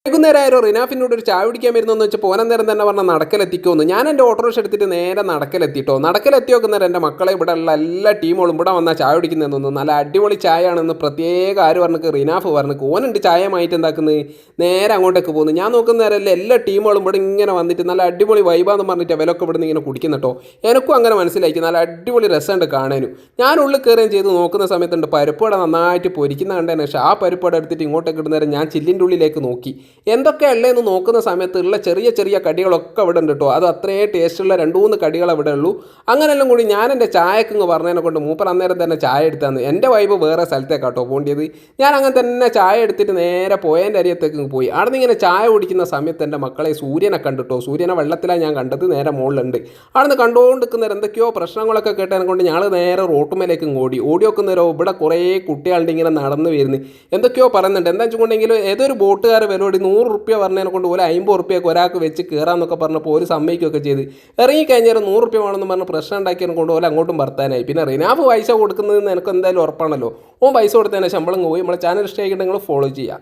വൈകുന്നേരം റിനാഫിനോട് ഒരു ചായ കുടിക്കാൻ വരുന്നതെന്ന് വെച്ചാൽ പോനന്നേരം തന്നെ പറഞ്ഞാൽ നടക്കലെത്തിക്കുമെന്ന്. ഞാൻ എൻ്റെ ഓട്ടോറിക്ഷ എടുത്തിട്ട് നേരെ നടക്കലെത്തിട്ടോ. നടക്കലെത്തി നോക്കുന്നേരം എൻ്റെ മക്കളെ ഇവിടെ ഉള്ള എല്ലാ ടീമുകളും ഇവിടെ വന്നാൽ ചായ കുടിക്കുന്നതെന്ന് തോന്നുന്നു. നല്ല അടിപൊളി ചായ ആണെന്ന് പ്രത്യേക ആര് പറഞ്ഞിട്ട് റിനാഫ് പറഞ്ഞു. ഓനുണ്ട് ചായമായിട്ട് എന്താക്കുന്നത് നേരെ അങ്ങോട്ടേക്ക് പോകുന്നു. ഞാൻ നോക്കുന്നേരമല്ല എല്ലാ ടീമുകളും ഇവിടെ ഇങ്ങനെ വന്നിട്ട് നല്ല അടിപൊളി വൈബാന്ന് പറഞ്ഞിട്ട് അവരൊക്കെ ഇവിടെ നിന്ന് ഇങ്ങനെ കുടിക്കുന്നു കേട്ടോ. എനിക്കും അങ്ങനെ മനസ്സിലാക്കി നല്ല അടിപൊളി രസമുണ്ട് കാണാനും. ഞാൻ ഉള്ളിൽ കയറുകയും ചെയ്ത് നോക്കുന്ന സമയത്തുണ്ട് പരിപ്പട നന്നായിട്ട് പൊരിക്കുന്ന കണ്ടതിന് ശേഷം ആ പരിപ്പട എടുത്തിട്ട് ഇങ്ങോട്ടേക്ക് ഇടുന്നേരം ഞാൻ ചില്ലിൻ്റെ ഉള്ളിലേക്ക് നോക്കി എന്തൊക്കെ ഉള്ളതെന്ന് നോക്കുന്ന സമയത്തുള്ള ചെറിയ ചെറിയ കടികളൊക്കെ അവിടെ ഉണ്ട് കേട്ടോ. അത് അത്രയും ടേസ്റ്റുള്ള 2-3 കടികൾ അവിടെ ഉള്ളൂ. അങ്ങനെയെല്ലാം കൂടി ഞാൻ എൻ്റെ ചായക്കെന്ന് പറഞ്ഞതിനെ കൊണ്ട് മൂപ്പർ അന്നേരം തന്നെ ചായ എടുത്താന്ന്. എൻ്റെ വൈബ് വേറെ സ്ഥലത്തേക്കാട്ടോ പോകേണ്ടത്. ഞാൻ അങ്ങനെ തന്നെ ചായ എടുത്തിട്ട് നേരെ പോയതിൻ്റെ അരിയത്തേക്ക് പോയി. അവിടെ നിന്ന് ഇങ്ങനെ ചായ കുടിക്കുന്ന സമയത്ത് എൻ്റെ മക്കളെ സൂര്യനെ കണ്ടിട്ടോ. സൂര്യനെ വെള്ളത്തിലാണ് ഞാൻ കണ്ടത്, നേരെ മുകളിലുണ്ട്. അവിടെ നിന്ന് കണ്ടുകൊണ്ടിരിക്കുന്നവർ എന്തൊക്കെയോ പ്രശ്നങ്ങളൊക്കെ കേട്ടതിനെ കൊണ്ട് ഞങ്ങൾ നേരെ റോട്ടുമേലേക്ക് ഓടി നോക്കുന്നവരോ ഇവിടെ കുറേ കുട്ടികളുടെ ഇങ്ങനെ നടന്നു വരുന്നു. എന്തൊക്കെയോ പറയുന്നുണ്ട്. എന്താ വെച്ചിട്ടുണ്ടെങ്കിൽ ഏതൊരു ബോട്ടുകാർ പരിപാടി 100 റുപ്യ പറഞ്ഞതിനെ കൊണ്ട് പോലെ 50 റുപ്യക്ക് ഒരാൾക്ക് വെച്ച് കയറാമെന്നൊക്കെ പറഞ്ഞപ്പോൾ ഒരു സമ്മതിക്കുകയൊക്കെ ചെയ്ത് ഇറങ്ങിക്കഴിഞ്ഞാൽ 100 റുപ്യ വേണമെന്ന് പറഞ്ഞ് പ്രശ്നം ഉണ്ടാക്കിയതിനെ കൊണ്ട് പോലെ അങ്ങോട്ടും ഭർത്താനായി. പിന്നെ റിനാഫ് പൈസ കൊടുക്കുന്നതെന്ന് എനിക്ക് എന്തായാലും ഉറപ്പാണല്ലോ. ഓൻ പൈസ കൊടുത്തതിനെ ശമ്പളം പോയി. നമ്മളെ ചാനൽ ഇഷ്ടമായിട്ട് നിങ്ങൾ ഫോളോ ചെയ്യുക.